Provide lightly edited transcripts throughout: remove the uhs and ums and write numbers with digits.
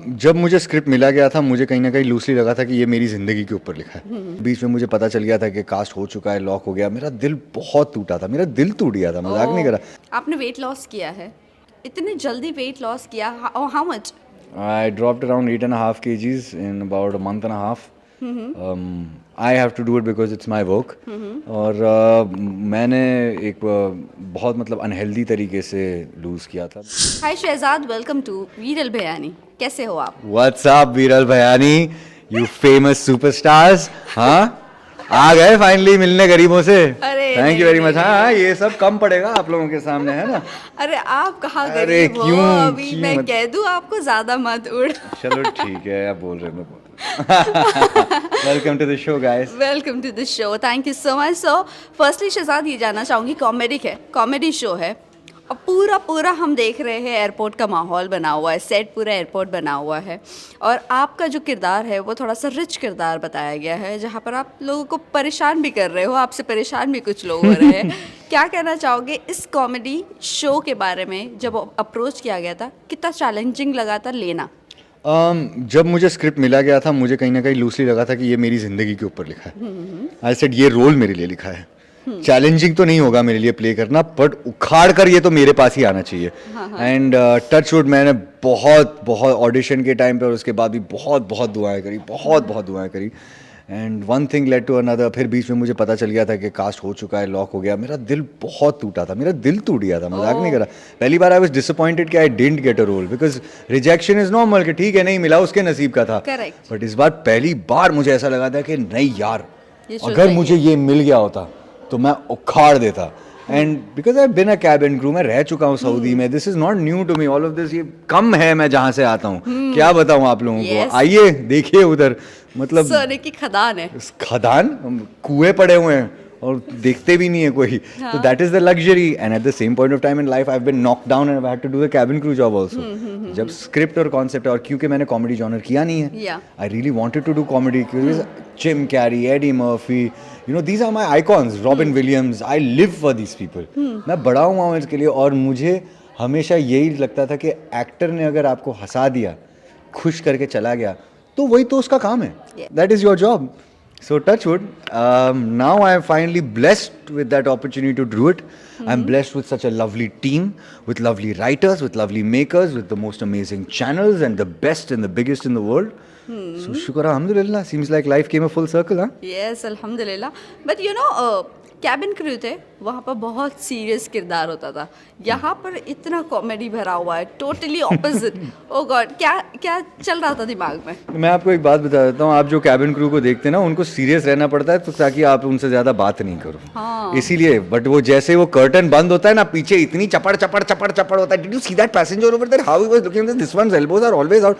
जब मुझे स्क्रिप्ट मिला गया था मुझे कहीं ना कहीं लूसली लगा था कि ये मेरी ज़िंदगी के ऊपर लिखा है। बीच में मुझे पता चल गया था कि कास्ट हो चुका है, लॉक हो गया। मेरा दिल बहुत टूटा था, मेरा दिल टूट गया था, मजाक नहीं करा। आपने वेट लॉस किया है, इतनी जल्दी वेट लॉस किया? How much? I dropped around 8.5 kgs in about a month and a half. I have to do it because it's my work. और मैंने एक बहुत मतलब अनहेल्दी तरीके से लूज़ किया था। हाय शहजाद, वेलकम टू वीरल भयानी। कैसे हो आप? What's up वीरल भयानी, you famous superstars? हाँ, आ गए फाइनली मिलने गरीबों से। अरे थैंक यू वेरी मच। नहीं। हाँ, ये सब कम पड़ेगा आप लोगों के सामने, है ना? अरे आप कहाँ अरे गरीब हो? क्यों? अभी मैं कह दूँ आपको, ज्यादा मत उड़। चलो ठीक है, आप बोल रहे हो। Welcome to the show guys. Welcome to the show, thank you so much. So firstly Shahzad, ये जानना चाहूँगी, कॉमेडी शो है और पूरा हम देख रहे हैं एयरपोर्ट का माहौल बना हुआ है, सेट पूरा एयरपोर्ट बना हुआ है और आपका जो किरदार है वो थोड़ा सा रिच किरदार बताया गया है, जहाँ पर आप लोगों को परेशान भी कर रहे हो, आपसे परेशान भी कुछ लोग हो रहे हैं। क्या कहना चाहोगे इस कॉमेडी शो के बारे में? जब अप्रोच किया गया था, कितना चैलेंजिंग लगा था लेना? जब मुझे स्क्रिप्ट मिला गया था मुझे कहीं ना कहीं लूसली लगा था कि ये मेरी ज़िंदगी के ऊपर लिखा है। आई सेड ये रोल मेरे लिए लिखा है। चैलेंजिंग तो नहीं होगा मेरे लिए प्ले करना, बट उखाड़ कर ये तो मेरे पास ही आना चाहिए। एंड टच वुड, मैंने बहुत ऑडिशन के टाइम पे और उसके बाद भी बहुत दुआएं करी। And one thing led to another. फिर बीच में मुझे पता चल गया था कि कास्ट हो चुका है, लॉक हो गया। मेरा दिल बहुत टूटा था, मेरा दिल टूट गया था, मजाक नहीं करा। पहली बार आई वाज डिसअपॉइंटेड कि I didn't get a role, because rejection is normal कि ठीक है नहीं मिला, उसके नसीब का था। Correct. बट इस बार पहली बार मुझे ऐसा लगा था कि नहीं यार, ये show अगर चाहिए। मुझे ये मिल गया होता तो मैं उखाड़ देता। And because I been a cabin crew, मैं रह चुका हूँ सऊदी में, this is not new to me, all of this ये कम है मैं जहाँ से आता हूँ। क्या बताऊँ आप लोगों Yes. को, आइए देखिए उधर, मतलब सोने की खदान है। खदान, कुएं पड़े हुए हैं और देखते भी नहीं है कोई। तो that is the luxury. And at the same point of time in life I have been knocked down and I had to do the cabin crew job also. जब स्क्रिप्ट और कॉन्सेप्ट, और क्योंकि मैंने कॉमेडी जॉनर किया नहीं है, I really wanted to do comedy, क्योंकि Jim Carrey, Eddie Murphy, you know these are my icons, Robin Williams, I live for these people. मैं बड़ा हुआ हूँ इसके लिए। और मुझे हमेशा यही लगता था कि एक्टर ने अगर आपको हंसा दिया, खुश करके चला गया, तो वही तो उसका काम है। That is your job. So touch wood, now I am finally blessed with that opportunity to do it. I'm blessed with such a lovely team, with lovely writers, with lovely makers, with the most amazing channels and the best and the biggest in the world. So shukar alhamdulillah, seems like life came a full circle, huh? Yes अल्हम्दुलिल्लाह। But you know, cabin crew थे, वहाँ पर बहुत serious किरदार होता था, यहाँ पर इतना कॉमेडी भरा हुआ है, टोटली ऑपोजिट। ओ गॉड, क्या चल रहा था दिमाग में? मैं आपको एक बात बता देता हूँ, आप जो कैबिन क्रू को देखते हैं ना, उनको सीरियस रहना पड़ता है तो ताकि आप उनसे ज़्यादा बात नहीं करो। हाँ। इसीलिए। बट वो जैसे वो कर्टन बंद होता है ना, पीछे इतनी चपड़ होता है। Did you see that passenger over there, how he was looking, this one's elbows are always out.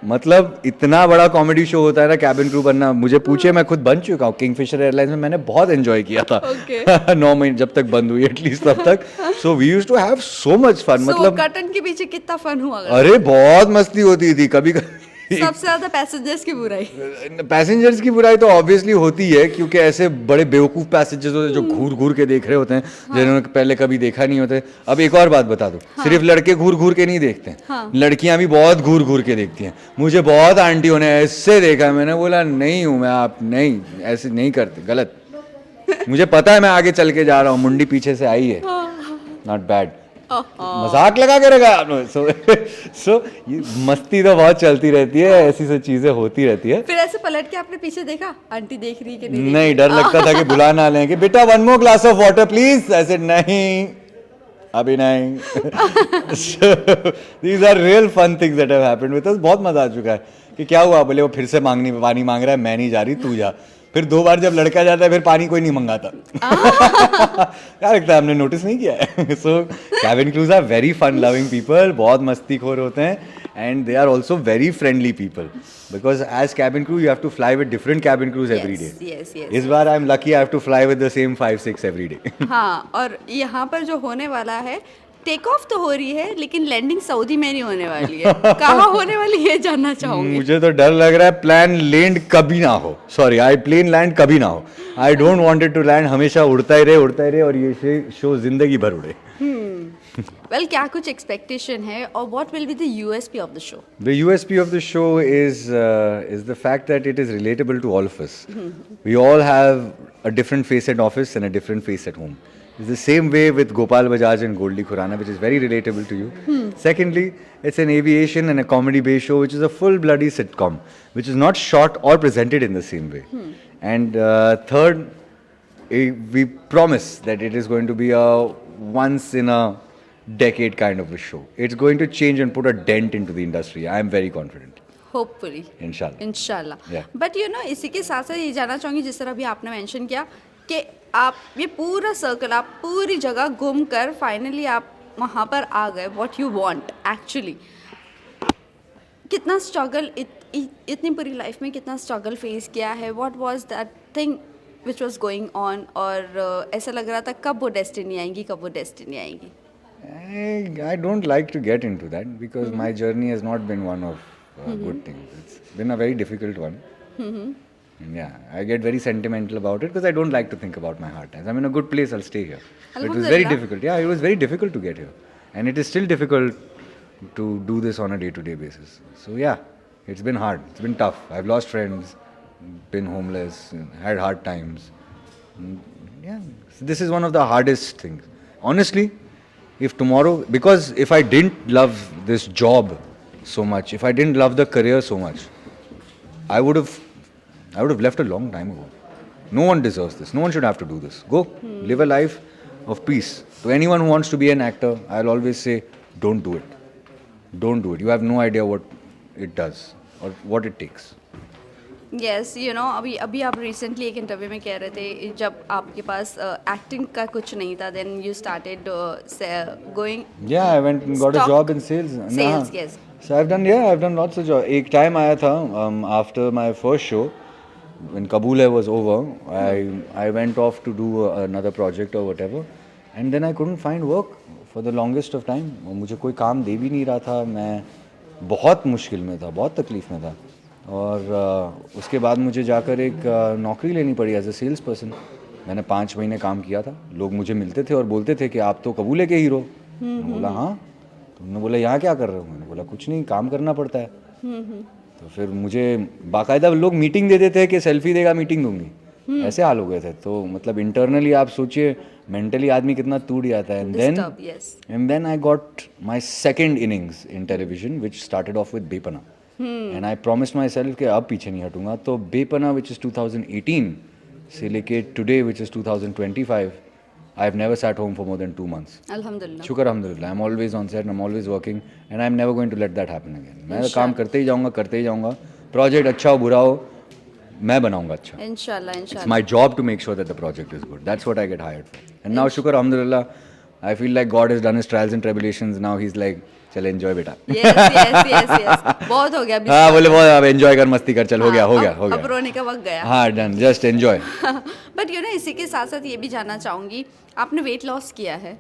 मतलब इतना बड़ा कॉमेडी शो होता है ना कैबिन क्रू बनना। मुझे पूछे, मैं खुद बन चुका हूँ किंगफिशर एयरलाइंस में, मैंने बहुत एंजॉय किया था। 9 महीने जब तक बंद हुई, एटलीस्ट तब तक। So we used to have so much fun. मतलब कर्टन के पीछे कितना फन हुआ? अरे बहुत मस्ती होती थी। कभी सबसे ज्यादा पैसेंजर्स की बुराई। पैसेंजर्स की बुराई तो ऑब्वियसली होती है, क्योंकि ऐसे बड़े बेवकूफ़ पैसेंजर्स होते हैं जो घूर के देख रहे होते हैं, जिन्होंने पहले कभी देखा नहीं होते। अब एक और बात बता दो, सिर्फ लड़के घूर के नहीं देखते हैं, लड़कियां भी बहुत घूर के देखती हैं। मुझे बहुत आंटियों ने ऐसे देखा, मैंने बोला नहीं हूँ मैं, आप नहीं, ऐसे नहीं करते, गलत। मुझे पता है मैं आगे चल के जा रहा हूँ, मुंडी पीछे से आई है, नॉट बैड। मजाक लगा के रखा आपने। सो ये मस्ती तो बहुत चलती रहती है, ऐसी सब चीजें होती रहती है। फिर ऐसे पलट के आपने पीछे देखा, आंटी देख रही है कि नहीं, डर लगता था कि बुला ना लें कि बेटा 1 more glass of water please। ऐसे नहीं, अभी नहीं। These are real fun things that have happened with us। बहुत मजा आ चुका है कि क्या हुआ, बोले वो फिर से पानी मांग रहा है, मैं नहीं जा रही, तू जा। फिर 2 बार जब लड़का जाता है फिर पानी कोई नहीं मंगाता। क्या लगता है, हमने नोटिस नहीं किया है? So cabin crews are very fun loving people, बहुत मस्तीखोर होते हैं। And they are also very friendly people, because as cabin crew you have to fly with different cabin crews every day. इस बार I am lucky, I have to fly with the same 5-6 every day. हाँ, और यहाँ पर जो होने वाला है, टेक ऑफ तो हो रही है लेकिन लैंडिंग सऊदी में नहीं होने वाली है। कहाँ होने वाली है जानना चाहूंगी। मुझे तो डर लग रहा है प्लेन लैंड कभी ना हो। सॉरी, प्लेन लैंड कभी ना हो। I don't want it to land, हमेशा उड़ता ही रहे और ये शो जिंदगी भर उड़े। वेल क्या कुछ एक्सपेक्टेशन है और what will be the USP of the show? The USP of the show is the fact that it is relatable to all of us. We all have a different face at office and a different face at home. It's the same way with Gopal Bajaj and Goldie Khurana, which is very relatable to you. Secondly, it's an aviation and a comedy-based show, which is a full bloody sitcom, which is not shot or presented in the same way. And third, we promise that it is going to be a once in a decade kind of a show. It's going to change and put a dent into the industry. I am very confident. Hopefully Inshallah. इंशाल्लाह. Yeah. But you no इसी के साथ साथ ये जानना चाहूँगी जिस तरह अभी आपने मेंशन किया कि आप ये पूरा सर्कल आप पूरी जगह घूम कर फाइनली आप वहाँ पर आ गए व्हाट यू वांट एक्चुअली. कितना स्ट्रगल इतनी पूरी लाइफ में कितना स्ट्रगल फेस किया है? What was that thing which was going on? और ऐसा लग रहा था कब वो डेस्टिनी आएंगी, कब वो डेस्टिनी आएंगी? I don't like to get into that because my journey has not been one of good things. It's been a very difficult one. And yeah, I get very sentimental about it because I don't like to think about my hard times. I'm in a good place, I'll stay here. But it was very Alhamdulillah. difficult. Yeah, it was very difficult to get here. And it is still difficult to do this on a day-to-day basis. So yeah, it's been hard. It's been tough. I've lost friends, been homeless, had hard times. Yeah, so this is one of the hardest things. Honestly, if tomorrow, because if I didn't love this job so much, if I didn't love the career so much, I would have left a long time ago. No one deserves this. No one should have to do this. Go live a life of peace. To anyone who wants to be an actor, I'll always say, don't do it. Don't do it. You have no idea what it does or what it takes. Yes you know अभी आप recently एक interview में कह रहे थे जब आपके पास acting का कुछ नहीं था then you started going. Yeah, I went and got a Stock. job in sales. Sales, Nah. yes. So I've done lots of jobs. एक time आया था after my first show, when Kabul was over, I went off to do another project or whatever, and then I couldn't find work for the longest of time. मुझे कोई काम दे भी नहीं रहा था. मैं बहुत मुश्किल में था, बहुत तकलीफ में था. और उसके बाद मुझे जाकर एक नौकरी लेनी पड़ी एज अ सेल्स पर्सन. मैंने 5 महीने काम किया था. लोग मुझे मिलते थे और बोलते थे कि आप तो कबूले के हीरो. मैंने बोला हाँ. तो उन्होंने बोला यहाँ क्या कर रहे हो? मैंने बोला कुछ नहीं, काम करना पड़ता है. तो फिर मुझे बाकायदा लोग मीटिंग दे देते हैं कि सेल्फी देगा मीटिंग दूंगी. ऐसे हाल हो गए थे. तो मतलब इंटरनली आप सोचिए मेंटली आदमी कितना टूट जाता है. And then I got my second innings in television which started off with Bepannah. And I promised myself कि अब पीछे नहीं हटूंगा. तो बेपना विच इज़ 2018 से लेके today which is 2025, I have never sat home for more than 2 months. अल्हम्दुलिल्लाह. शुक्र अल्हम्दुलिल्लाह. I am always on set, I am always working and I am never going to let that happen again. मैं काम करते ही जाऊंगा. Project अच्छा हो बुरा हो मैं बनाऊंगा अच्छा. इंशाल्लाह It's इंशाल्लाह. my job to make sure that the project is good. That's what I get hired for. And now, shukr, alhamdulillah, I feel like God has done his trials and tribulations. Now he's like, चल enjoy बेटा. Yes बहुत हो गया. हाँ बोले बहुत अब enjoy कर मस्ती कर चल हो गया. अब रोने का वक्त गया. हाँ done, just enjoy. But you no इसी के साथ साथ ये भी जानना चाहूँगी आपने वेट लॉस किया है,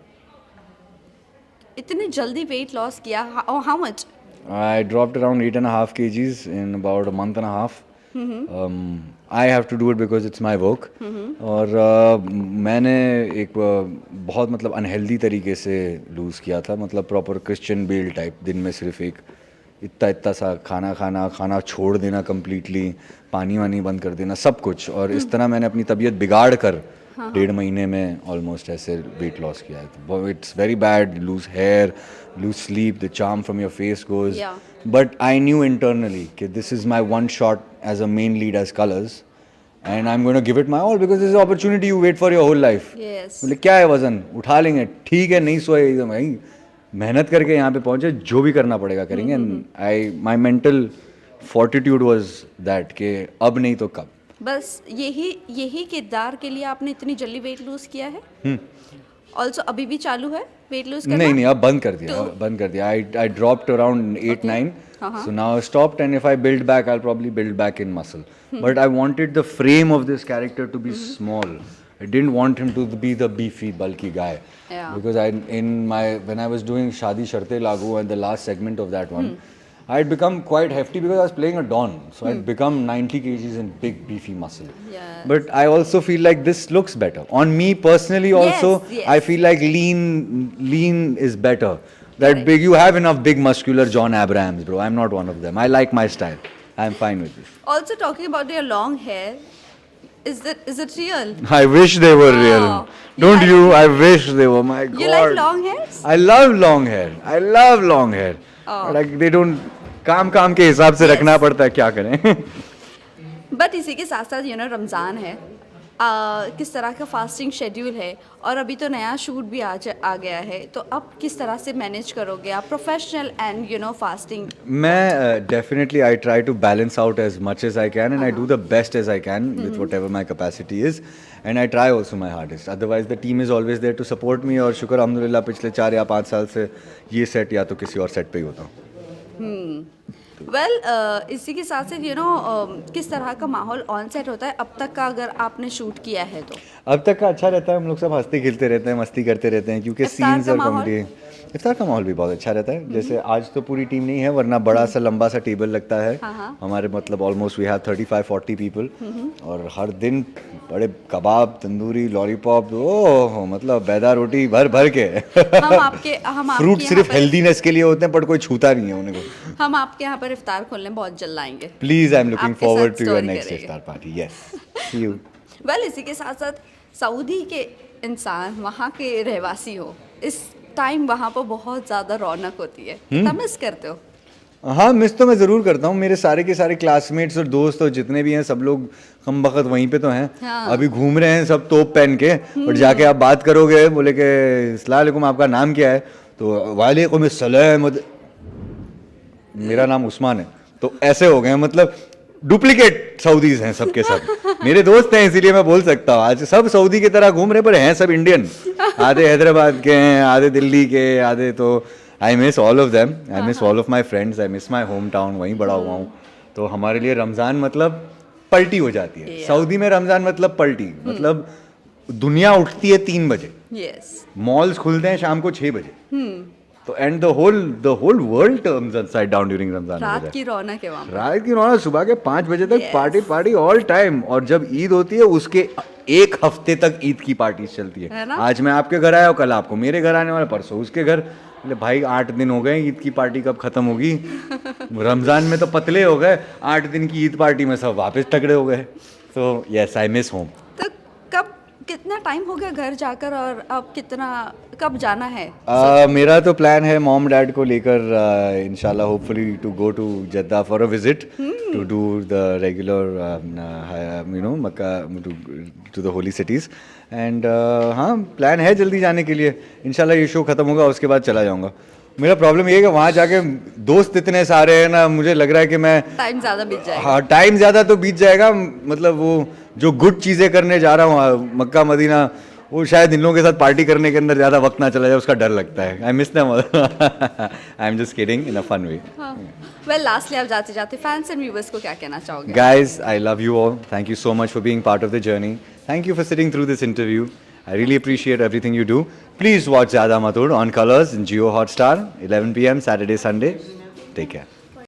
इतने जल्दी वेट लॉस किया? How much? I dropped around 8.5 kgs in about a month and a half. I have to do it because it's my work. और मैंने एक बहुत मतलब अनहेल्दी तरीके से लूज़ किया था. मतलब प्रॉपर क्रिश्चियन बेल टाइप. दिन में सिर्फ एक इतना सा खाना छोड़ देना कम्प्लीटली, पानी वानी बंद कर देना, सब कुछ. और इस तरह मैंने अपनी तबीयत बिगाड़ कर 1.5 महीने में ऑलमोस्ट ऐसे वेट लॉस किया है. It's very bad. Lose hair, lose sleep, the charm from your face goes. But I knew internally कि this is my one shot as a main lead as Colors and I am going to give it my all because this is opportunity you wait for your whole life. बोले क्या है वजन उठा लेंगे, ठीक है, नहीं सोए एकदम भाई, मेहनत करके यहाँ पे पहुँचे, जो भी करना पड़ेगा करेंगे. And my mental fortitude was that कि अब नहीं तो कब. बस यही किरदार के लिए आपने इतनी जल्दी वेट लूज किया है? ऑल्सो अभी भी चालू है वेट लूज करना? नहीं अब बंद कर दिया. I dropped around 8-9. So now I stopped, and if I build back, I'll probably build back in muscle. But I wanted the frame of this character to be small. I didn't want him to be the beefy, bulky guy. Yeah. Because when I was doing Shaadi Sharte Lagu and the last segment of that one, I'd become quite hefty because I was playing a Don. So I'd become 90 kgs and big beefy muscle. Yeah. But I also feel like this looks better. On me personally also, Yes. I feel like lean is better. That Correct. big, you have enough big muscular John Abrahams, bro. I'm not one of them. I like my style. I'm fine with this. Also talking about your long hair, is it real? I wish they were real. Wow. Don't You you? I wish they were. My God. You like long hairs? I love long hair. I love long hair. Oh. Like they don't. काम के हिसाब से रखना पड़ता है, क्या करें. But इसी के साथ साथ रमज़ान है, किस तरह का फास्टिंग शेड्यूल है, और अभी तो नया शूट भी आ गया है, तो अब किस तरह से मैनेज करोगे आप प्रोफेशनल एंड फास्टिंग? मैं definitely I try to balance out as much as I can and I do the best as I can with whatever my capacity is and I try also my hardest. Otherwise the team is always there to support me और शुक्र अल्हम्दुलिल्लाह पिछले 4 या 5 साल से ये set या तो किसी और सेट पे ही होता हूँ. वेल इसी के साथ साथ किस तरह का माहौल ऑन सेट होता है अब तक का, अगर आपने शूट किया है तो? अब तक का अच्छा रहता है. हम लोग सब हंसते खेलते रहते हैं, मस्ती करते रहते हैं क्योंकि इफ्तार सीन्स का और माहौल? कॉमेडी. इफ्तार का माहौल भी बहुत अच्छा रहता है. जैसे आज तो पूरी टीम नहीं है वरना बड़ा सा लंबा सा टेबल लगता है. हाँ. हमारे मतलब ऑलमोस्ट वी हैव 35-40 पीपल और हर दिन बड़े कबाब, तंदूरी, लॉलीपॉप, ओह मतलब बैदा रोटी भर भर के. हम फ्रूट आपके सिर्फ यहाँ हेल्दीनेस के लिए होते हैं पर कोई छूता नहीं है उन्हें को. पर हम आपके यहाँ पर इफ्तार खोलने बहुत जल्द आएंगे. प्लीज आई एम लुकिंग आपके फॉरवर्ड साथ टू योर story नेक्स्ट करेंगे. इफ्तार party. Yes, see you. Well इसी के साथ साथ सऊदी के इंसान, वहाँ के रहवासी हो, इस टाइम वहाँ पर बहुत ज़्यादा रौनक होती है, कितना मिस करते हो? हाँ, मिस तो मैं ज़रूर करता हूँ. मेरे सारे के सारे क्लासमेट्स और दोस्त और जितने भी हैं सब लोग हम वक्त वहीं पे तो हैं. हाँ. अभी घूम रहे हैं सब तोप पहन के और जाके आप बात करोगे बोले कि अस्सलाम वालेकुम आपका नाम क्या है तो वालेकुम अस्सलाम, मेरा नाम उस्मान है. तो ऐसे हो गए हैं, मतलब डुप्लीकेट सऊदीज हैं सबके सब. मेरे दोस्त हैं इसीलिए मैं बोल सकता हूँ. आज सब सऊदी की तरह घूम रहे पर हैं सब इंडियन. आधे हैदराबाद के हैं, आधे दिल्ली के, आधे तो I miss all of them. I miss all of my friends. I miss my home town, वहीं बड़ा हुआ हूँ. तो हमारे लिए रमज़ान मतलब पलटी हो जाती है. सऊदी में रमज़ान मतलब पलटी, मतलब दुनिया उठती है 3 बजे, यस. मॉल्स खुलते हैं शाम को 6 बजे. तो and the whole world turns upside down during Ramzan. रात की रौनक है वहाँ पर. रात की रौनक, सुबह के 5 बजे तक Yes. Party all time. और जब ईद होती है उसके 1 हफ्ते तक ईद की पार्टी चलती है है. ना? आज मैं आपके घर आया हूँ, कल आपको मेरे घर आने वाला, परसों उसके घर. बोले भाई 8 दिन हो गए, ईद की पार्टी कब खत्म होगी? रमजान में तो पतले हो गए, 8 दिन की ईद पार्टी में सब वापस तगड़े हो गए. तो यस, आई मिस होम. तो कितना टाइम हो गया घर जाकर, और अब कब जाना है? मेरा तो प्लान है मॉम डैड को लेकर इंशाल्लाह hopefully to go to Jeddah for a visit to do the regular Mecca to the holy cities. And हाँ, प्लान है जल्दी जाने के लिए. इंशाल्लाह ये शो ख़त्म होगा उसके बाद चला जाऊँगा. मेरा प्रॉब्लम ये है कि वहाँ जाके दोस्त इतने सारे हैं ना, मुझे लग रहा है कि मैं टाइम ज़्यादा बीत जाएगा. हाँ, टाइम ज़्यादा तो बीत जाएगा. मतलब वो जो गुड चीज़ें करने जा रहा हूँ मक्का मदीना, वो शायद इन लोगों के साथ पार्टी करने के अंदर ज़्यादा वक्त ना चला जाए, उसका डर लगता है. I miss them. I am just kidding in a fun way. Well lastly आप जाते जाते फैंस एंड व्यूअर्स को क्या कहना चाहोगे? Guys, I love you all. Thank you so much for being part of the journey. Thank you for sitting through this interview. I really appreciate everything you do. Please watch Zyada Matur on Colors in Jio Hotstar, 11 p.m. Saturday, Sunday. Take care.